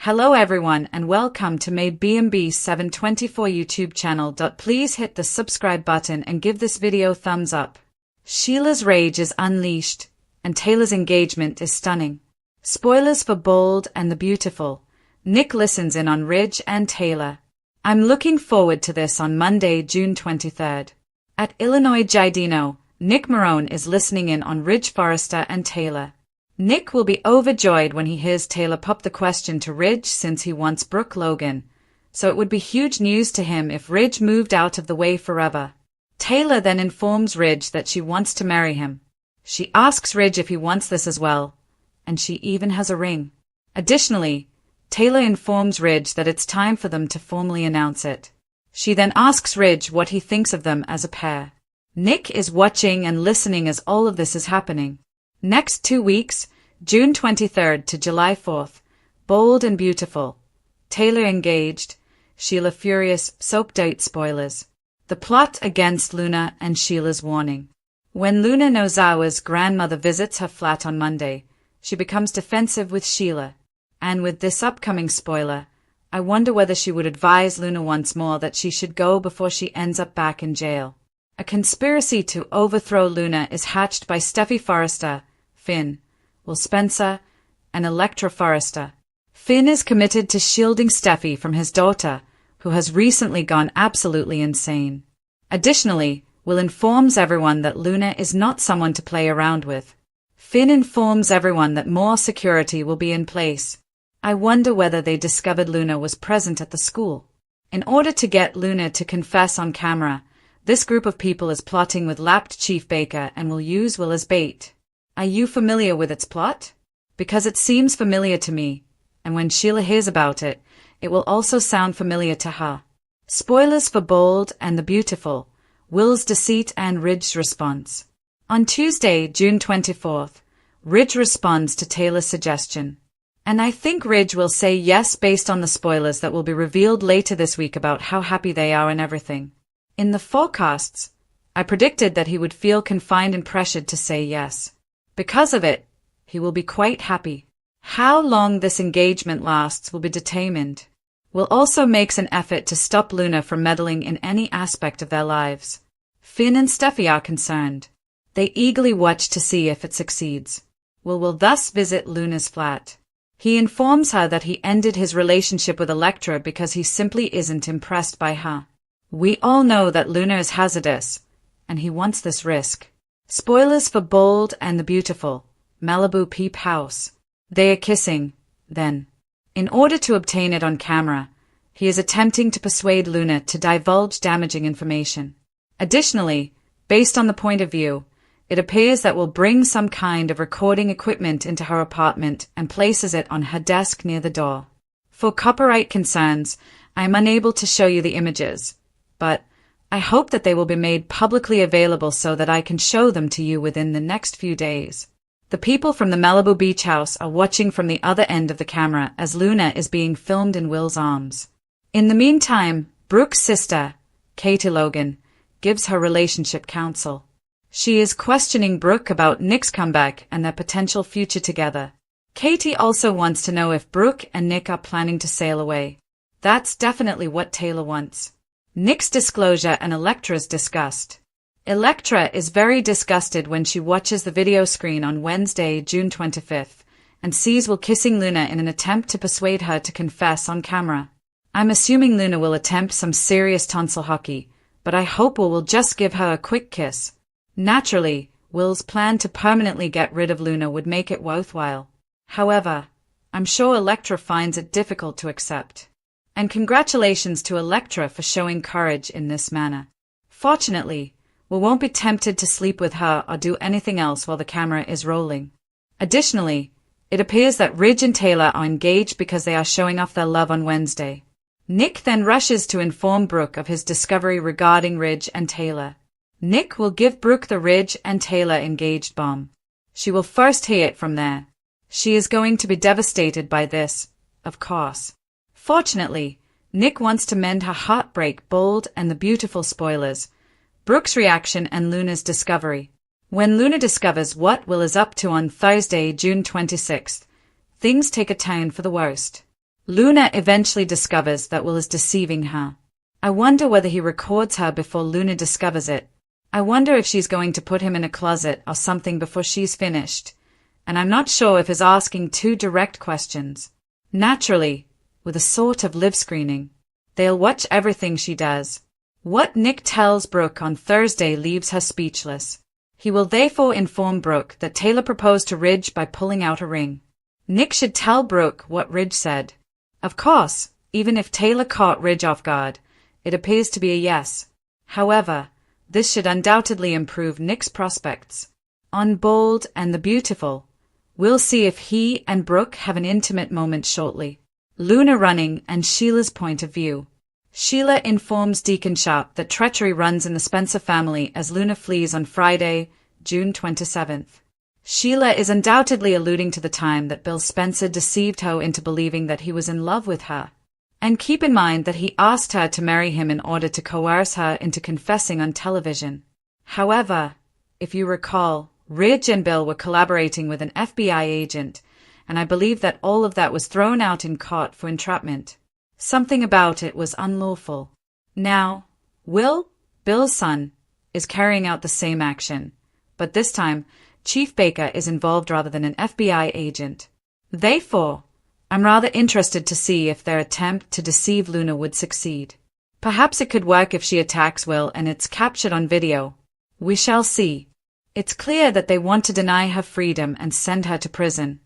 Hello everyone and welcome to my BMB 724 YouTube channel. Please hit the subscribe button and give this video thumbs up. Sheila's rage is unleashed, and Taylor's engagement is stunning. Spoilers for Bold and the Beautiful. Nick listens in on Ridge and Taylor. I'm looking forward to this on Monday, June 23rd. At Illinois Giardino, Nick Marone is listening in on Ridge Forrester and Taylor. Nick will be overjoyed when he hears Taylor pop the question to Ridge since he wants Brooke Logan, so it would be huge news to him if Ridge moved out of the way forever. Taylor then informs Ridge that she wants to marry him. She asks Ridge if he wants this as well, and she even has a ring. Additionally, Taylor informs Ridge that it's time for them to formally announce it. She then asks Ridge what he thinks of them as a pair. Nick is watching and listening as all of this is happening. Next 2 weeks, June 23rd to July 4th, Bold and Beautiful. Taylor engaged, Sheila furious, soap date spoilers. The plot against Luna and Sheila's warning. When Luna Nozawa's grandmother visits her flat on Monday, she becomes defensive with Sheila. And with this upcoming spoiler, I wonder whether she would advise Luna once more that she should go before she ends up back in jail. A conspiracy to overthrow Luna is hatched by Steffi Forrester, Finn, Will Spencer, and Elektra Forrester. Finn is committed to shielding Steffi from his daughter, who has recently gone absolutely insane. Additionally, Will informs everyone that Luna is not someone to play around with. Finn informs everyone that more security will be in place. I wonder whether they discovered Luna was present at the school. In order to get Luna to confess on camera, this group of people is plotting with Lapped Chief Baker and will use Will as bait. Are you familiar with its plot? Because it seems familiar to me, and when Sheila hears about it, it will also sound familiar to her. Spoilers for Bold and the Beautiful, Will's deceit and Ridge's response. On Tuesday, June 24th, Ridge responds to Taylor's suggestion. And I think Ridge will say yes based on the spoilers that will be revealed later this week about how happy they are and everything. In the forecasts, I predicted that he would feel confined and pressured to say yes. Because of it, he will be quite happy. How long this engagement lasts will be determined. Will also makes an effort to stop Luna from meddling in any aspect of their lives. Finn and Steffi are concerned. They eagerly watch to see if it succeeds. Will thus visit Luna's flat. He informs her that he ended his relationship with Elektra because he simply isn't impressed by her. We all know that Luna is hazardous, and he wants this risk. Spoilers for Bold and the Beautiful, Malibu Peep House. They are kissing, then. In order to obtain it on camera, he is attempting to persuade Luna to divulge damaging information. Additionally, based on the point of view, it appears that Will bring some kind of recording equipment into her apartment and places it on her desk near the door. For copyright concerns, I am unable to show you the images, but I hope that they will be made publicly available so that I can show them to you within the next few days. The people from the Malibu beach house are watching from the other end of the camera as Luna is being filmed in Will's arms. In the meantime, Brooke's sister, Katie Logan, gives her relationship counsel. She is questioning Brooke about Nick's comeback and their potential future together. Katie also wants to know if Brooke and Nick are planning to sail away. That's definitely what Taylor wants. Nick's disclosure and Elektra's disgust. Elektra is very disgusted when she watches the video screen on Wednesday, June 25th, and sees Will kissing Luna in an attempt to persuade her to confess on camera. I'm assuming Luna will attempt some serious tonsil hockey, but I hope Will just give her a quick kiss. Naturally, Will's plan to permanently get rid of Luna would make it worthwhile. However, I'm sure Elektra finds it difficult to accept. And congratulations to Elektra for showing courage in this manner. Fortunately, Will won't be tempted to sleep with her or do anything else while the camera is rolling. Additionally, it appears that Ridge and Taylor are engaged because they are showing off their love on Wednesday. Nick then rushes to inform Brooke of his discovery regarding Ridge and Taylor. Nick will give Brooke the Ridge and Taylor engaged bomb. She will first hear it from there. She is going to be devastated by this, of course. Fortunately, Nick wants to mend her heartbreak. Bold and the Beautiful spoilers. Brooke's reaction and Luna's discovery. When Luna discovers what Will is up to on Thursday, June 26th, things take a turn for the worst. Luna eventually discovers that Will is deceiving her. I wonder whether he records her before Luna discovers it. I wonder if she's going to put him in a closet or something before she's finished. And I'm not sure if he's asking too direct questions. Naturally, with a sort of live screening, they'll watch everything she does. What Nick tells Brooke on Thursday leaves her speechless. He will therefore inform Brooke that Taylor proposed to Ridge by pulling out a ring. Nick should tell Brooke what Ridge said. Of course, even if Taylor caught Ridge off guard, it appears to be a yes. However, this should undoubtedly improve Nick's prospects. On Bold and the Beautiful, we'll see if he and Brooke have an intimate moment shortly. Luna running and Sheila's point of view. Sheila informs Deacon Sharp that treachery runs in the Spencer family as Luna flees on Friday, June 27th. Sheila is undoubtedly alluding to the time that Bill Spencer deceived her into believing that he was in love with her. And keep in mind that he asked her to marry him in order to coerce her into confessing on television. However, if you recall, Ridge and Bill were collaborating with an FBI agent, and I believe that all of that was thrown out in court for entrapment. Something about it was unlawful. Now, Will, Bill's son, is carrying out the same action, but this time, Chief Baker is involved rather than an FBI agent. Therefore, I'm rather interested to see if their attempt to deceive Luna would succeed. Perhaps it could work if she attacks Will and it's captured on video. We shall see. It's clear that they want to deny her freedom and send her to prison.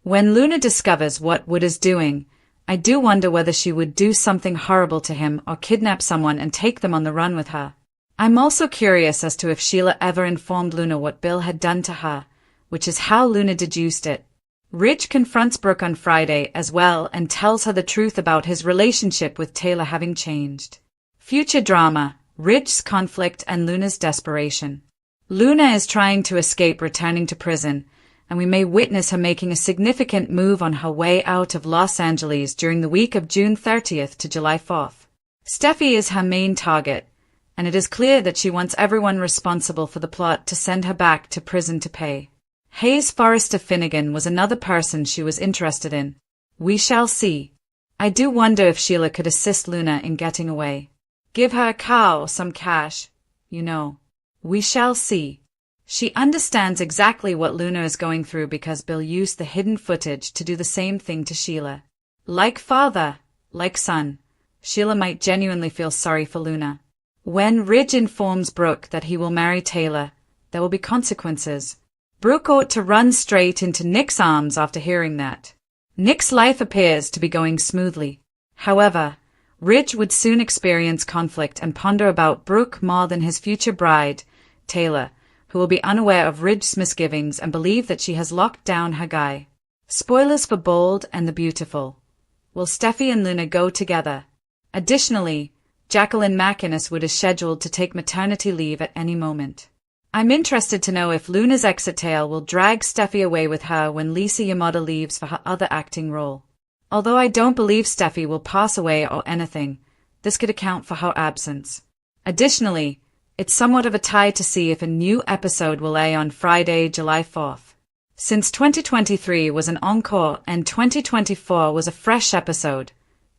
When Luna discovers what Wood is doing, I do wonder whether she would do something horrible to him or kidnap someone and take them on the run with her. I'm also curious as to if Sheila ever informed Luna what Bill had done to her, which is how Luna deduced it. Ridge confronts Brooke on Friday as well and tells her the truth about his relationship with Taylor having changed. Future drama, Ridge's conflict and Luna's desperation. Luna is trying to escape returning to prison, and we may witness her making a significant move on her way out of Los Angeles during the week of June 30th to July 4th. Steffi is her main target, and it is clear that she wants everyone responsible for the plot to send her back to prison to pay. Hayes Forrester Finnegan was another person she was interested in. We shall see. I do wonder if Sheila could assist Luna in getting away. Give her a car or some cash, you know. We shall see. She understands exactly what Luna is going through because Bill used the hidden footage to do the same thing to Sheila. Like father, like son, Sheila might genuinely feel sorry for Luna. When Ridge informs Brooke that he will marry Taylor, there will be consequences. Brooke ought to run straight into Nick's arms after hearing that. Nick's life appears to be going smoothly. However, Ridge would soon experience conflict and ponder about Brooke more than his future bride, Taylor, who will be unaware of Ridge's misgivings and believe that she has locked down her guy. Spoilers for Bold and the Beautiful. Will Steffi and Luna go together? Additionally, Jacqueline McInnes is scheduled to take maternity leave at any moment. I'm interested to know if Luna's exit tale will drag Steffi away with her when Lisa Yamada leaves for her other acting role. Although I don't believe Steffi will pass away or anything, this could account for her absence. Additionally, it's somewhat of a tie to see if a new episode will air on Friday, July 4th. Since 2023 was an encore and 2024 was a fresh episode,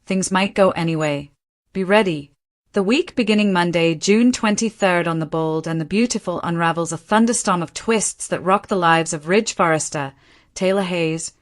things might go anyway. Be ready. The week beginning Monday, June 23rd on The Bold and the Beautiful unravels a thunderstorm of twists that rock the lives of Ridge Forrester, Taylor Hayes,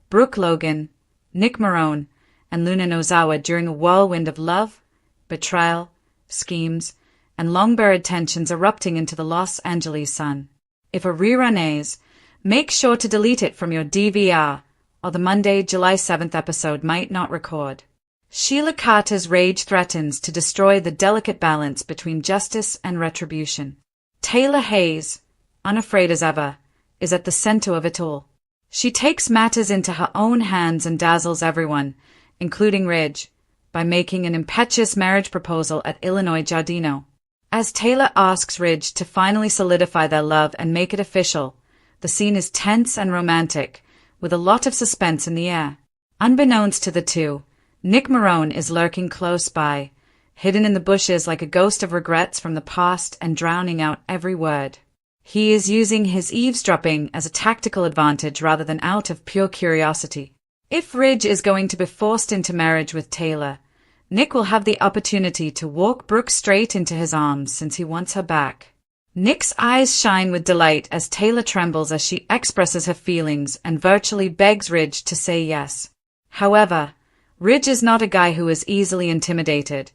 Brooke Logan, Nick Marone, and Luna Nozawa during a whirlwind of love, betrayal, schemes, and long-buried tensions erupting into the Los Angeles sun. If a rerun airs, make sure to delete it from your DVR, or the Monday, July 7th episode might not record. Sheila Carter's rage threatens to destroy the delicate balance between justice and retribution. Taylor Hayes, unafraid as ever, is at the center of it all. She takes matters into her own hands and dazzles everyone, including Ridge, by making an impetuous marriage proposal at Illinois Giardino. As Taylor asks Ridge to finally solidify their love and make it official, the scene is tense and romantic, with a lot of suspense in the air. Unbeknownst to the two, Nick Marone is lurking close by, hidden in the bushes like a ghost of regrets from the past and drowning out every word. He is using his eavesdropping as a tactical advantage rather than out of pure curiosity. If Ridge is going to be forced into marriage with Taylor, Nick will have the opportunity to walk Brooke straight into his arms since he wants her back. Nick's eyes shine with delight as Taylor trembles as she expresses her feelings and virtually begs Ridge to say yes. However, Ridge is not a guy who is easily intimidated,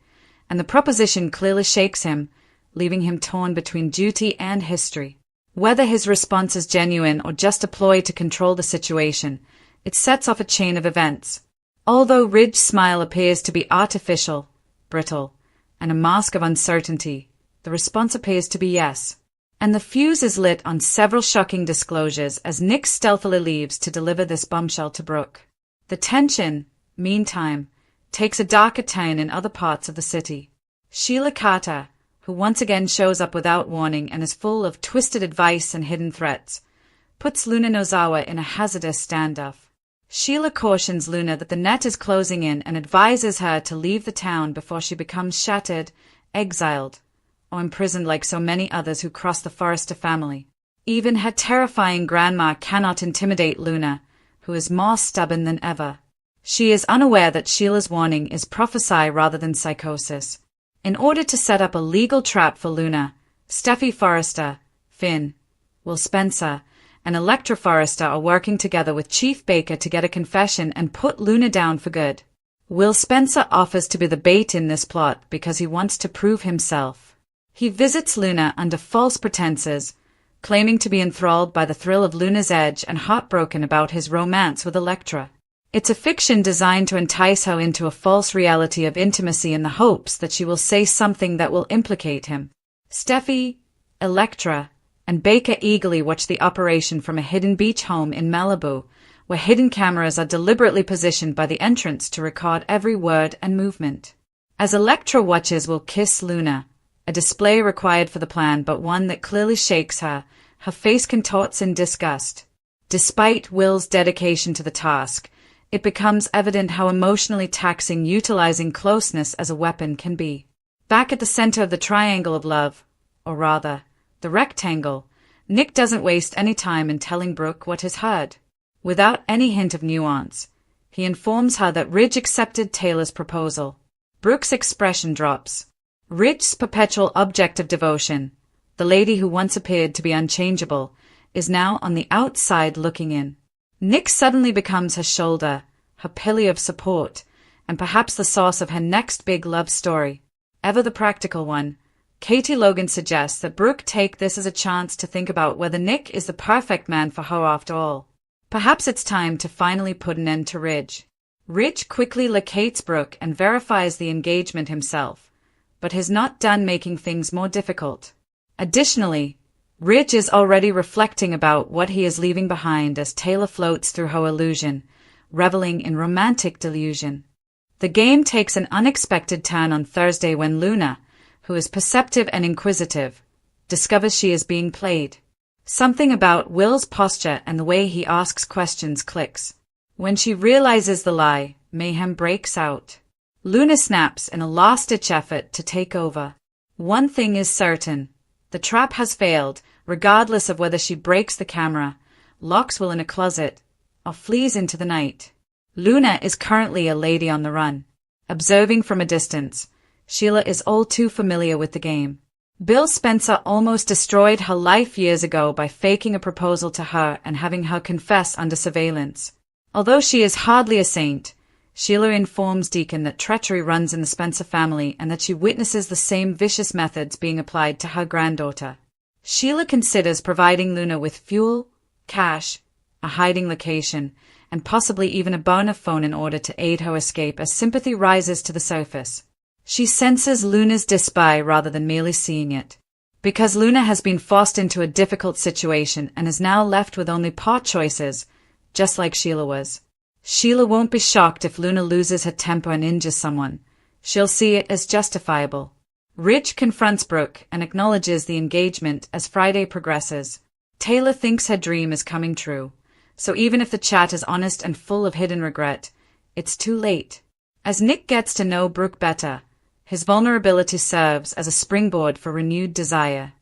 and the proposition clearly shakes him, leaving him torn between duty and history. Whether his response is genuine or just a ploy to control the situation, it sets off a chain of events. Although Ridge's smile appears to be artificial, brittle, and a mask of uncertainty, the response appears to be yes. And the fuse is lit on several shocking disclosures as Nick stealthily leaves to deliver this bombshell to Brooke. The tension, meantime, takes a darker turn in other parts of the city. Sheila Carter, who once again shows up without warning and is full of twisted advice and hidden threats, puts Luna Nozawa in a hazardous standoff. Sheila cautions Luna that the net is closing in and advises her to leave the town before she becomes shattered, exiled, or imprisoned like so many others who cross the Forrester family. Even her terrifying grandma cannot intimidate Luna, who is more stubborn than ever. She is unaware that Sheila's warning is prophecy rather than psychosis. In order to set up a legal trap for Luna, Steffi Forrester, Finn, Will Spencer, and Electra Forrester are working together with Chief Baker to get a confession and put Luna down for good. Will Spencer offers to be the bait in this plot because he wants to prove himself. He visits Luna under false pretenses, claiming to be enthralled by the thrill of Luna's edge and heartbroken about his romance with Electra. It's a fiction designed to entice her into a false reality of intimacy in the hopes that she will say something that will implicate him. Steffi, Electra, and Baker eagerly watch the operation from a hidden beach home in Malibu, where hidden cameras are deliberately positioned by the entrance to record every word and movement. As Electra watches Will kiss Luna, a display required for the plan but one that clearly shakes her, her face contorts in disgust. Despite Will's dedication to the task, it becomes evident how emotionally taxing utilizing closeness as a weapon can be. Back at the center of the triangle of love, or rather, the rectangle, Nick doesn't waste any time in telling Brooke what is heard. Without any hint of nuance, he informs her that Ridge accepted Taylor's proposal. Brooke's expression drops. Ridge's perpetual object of devotion, the lady who once appeared to be unchangeable, is now on the outside looking in. Nick suddenly becomes her shoulder, her pillar of support, and perhaps the source of her next big love story. Ever the practical one, Katie Logan suggests that Brooke take this as a chance to think about whether Nick is the perfect man for her after all. Perhaps it's time to finally put an end to Ridge. Ridge quickly locates Brooke and verifies the engagement himself, but is not done making things more difficult. Additionally, Ridge is already reflecting about what he is leaving behind as Taylor floats through her illusion, reveling in romantic delusion. The game takes an unexpected turn on Thursday when Luna, who is perceptive and inquisitive, discovers she is being played. Something about Will's posture and the way he asks questions clicks. When she realizes the lie, mayhem breaks out. Luna snaps in a last-ditch effort to take over. One thing is certain. The trap has failed, regardless of whether she breaks the camera, locks Will in a closet, or flees into the night. Luna is currently a lady on the run. Observing from a distance, Sheila is all too familiar with the game. Bill Spencer almost destroyed her life years ago by faking a proposal to her and having her confess under surveillance. Although she is hardly a saint, Sheila informs Deacon that treachery runs in the Spencer family and that she witnesses the same vicious methods being applied to her granddaughter. Sheila considers providing Luna with fuel, cash, a hiding location, and possibly even a burner phone in order to aid her escape as sympathy rises to the surface. She senses Luna's despair rather than merely seeing it. Because Luna has been forced into a difficult situation and is now left with only poor choices, just like Sheila was. Sheila won't be shocked if Luna loses her temper and injures someone. She'll see it as justifiable. Ridge confronts Brooke and acknowledges the engagement as Friday progresses. Taylor thinks her dream is coming true, so even if the chat is honest and full of hidden regret, it's too late. As Nick gets to know Brooke better, his vulnerability serves as a springboard for renewed desire.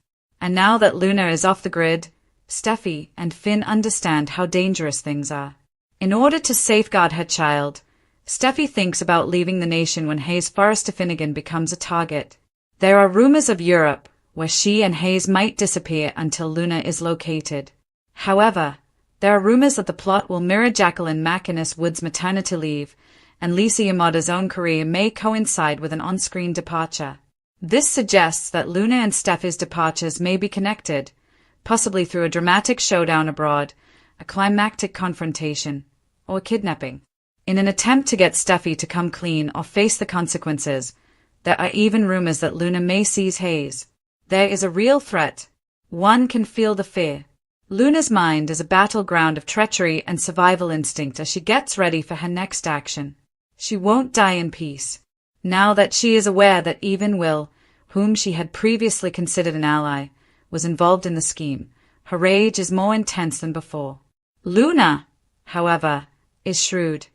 And now that Luna is off the grid, Steffi and Finn understand how dangerous things are. In order to safeguard her child, Steffi thinks about leaving the nation when Hayes Forrester Finnegan becomes a target. There are rumors of Europe, where she and Hayes might disappear until Luna is located. However, there are rumors that the plot will mirror Jacqueline McInnes Wood's maternity leave, and Lisa Yamada's own career may coincide with an on-screen departure. This suggests that Luna and Steffi's departures may be connected, possibly through a dramatic showdown abroad, a climactic confrontation, or kidnapping. In an attempt to get Steffi to come clean or face the consequences, there are even rumors that Luna may seize Hayes. There is a real threat. One can feel the fear. Luna's mind is a battleground of treachery and survival instinct as she gets ready for her next action. She won't die in peace. Now that she is aware that even Will, whom she had previously considered an ally, was involved in the scheme, her rage is more intense than before. Luna, however, is shrewd,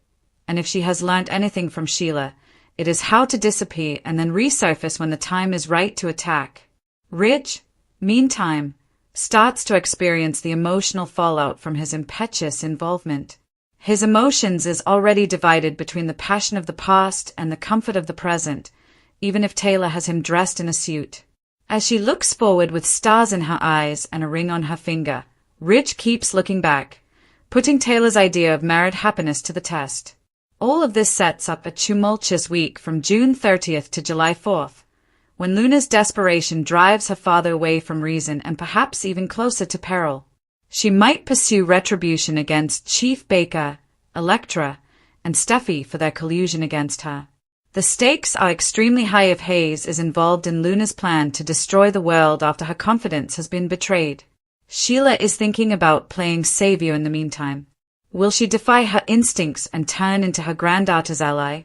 and if she has learnt anything from Sheila, it is how to disappear and then resurface when the time is right to attack. Ridge, meantime, starts to experience the emotional fallout from his impetuous involvement. His emotions is already divided between the passion of the past and the comfort of the present, even if Taylor has him dressed in a suit. As she looks forward with stars in her eyes and a ring on her finger, Ridge keeps looking back, putting Taylor's idea of married happiness to the test. All of this sets up a tumultuous week from June 30th to July 4th, when Luna's desperation drives her father away from reason and perhaps even closer to peril. She might pursue retribution against Chief Baker, Electra, and Steffi for their collusion against her. The stakes are extremely high if Hayes is involved in Luna's plan to destroy the world after her confidence has been betrayed. Sheila is thinking about playing savior in the meantime. Will she defy her instincts and turn into her granddaughter's ally?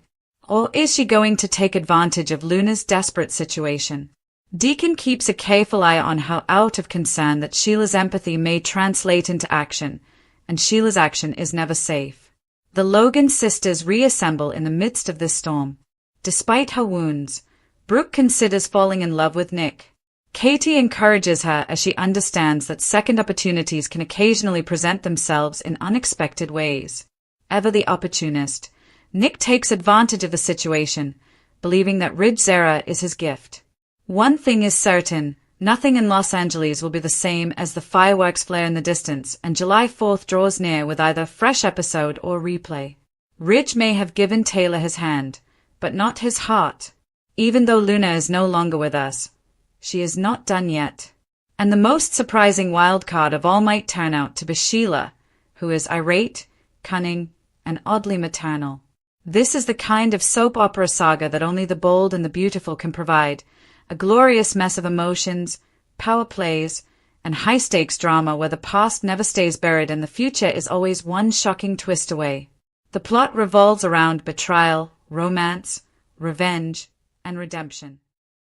Or is she going to take advantage of Luna's desperate situation? Deacon keeps a careful eye on how out of concern that Sheila's empathy may translate into action, and Sheila's action is never safe. The Logan sisters reassemble in the midst of this storm. Despite her wounds, Brooke considers falling in love with Nick. Katie encourages her as she understands that second opportunities can occasionally present themselves in unexpected ways. Ever the opportunist, Nick takes advantage of the situation, believing that Ridge Zera is his gift. One thing is certain, nothing in Los Angeles will be the same as the fireworks flare in the distance, and July 4th draws near with either a fresh episode or replay. Ridge may have given Taylor his hand, but not his heart. Even though Luna is no longer with us, she is not done yet. And the most surprising wild card of all might turn out to be Sheila, who is irate, cunning, and oddly maternal. This is the kind of soap opera saga that only the bold and the beautiful can provide, a glorious mess of emotions, power plays, and high-stakes drama where the past never stays buried and the future is always one shocking twist away. The plot revolves around betrayal, romance, revenge, and redemption.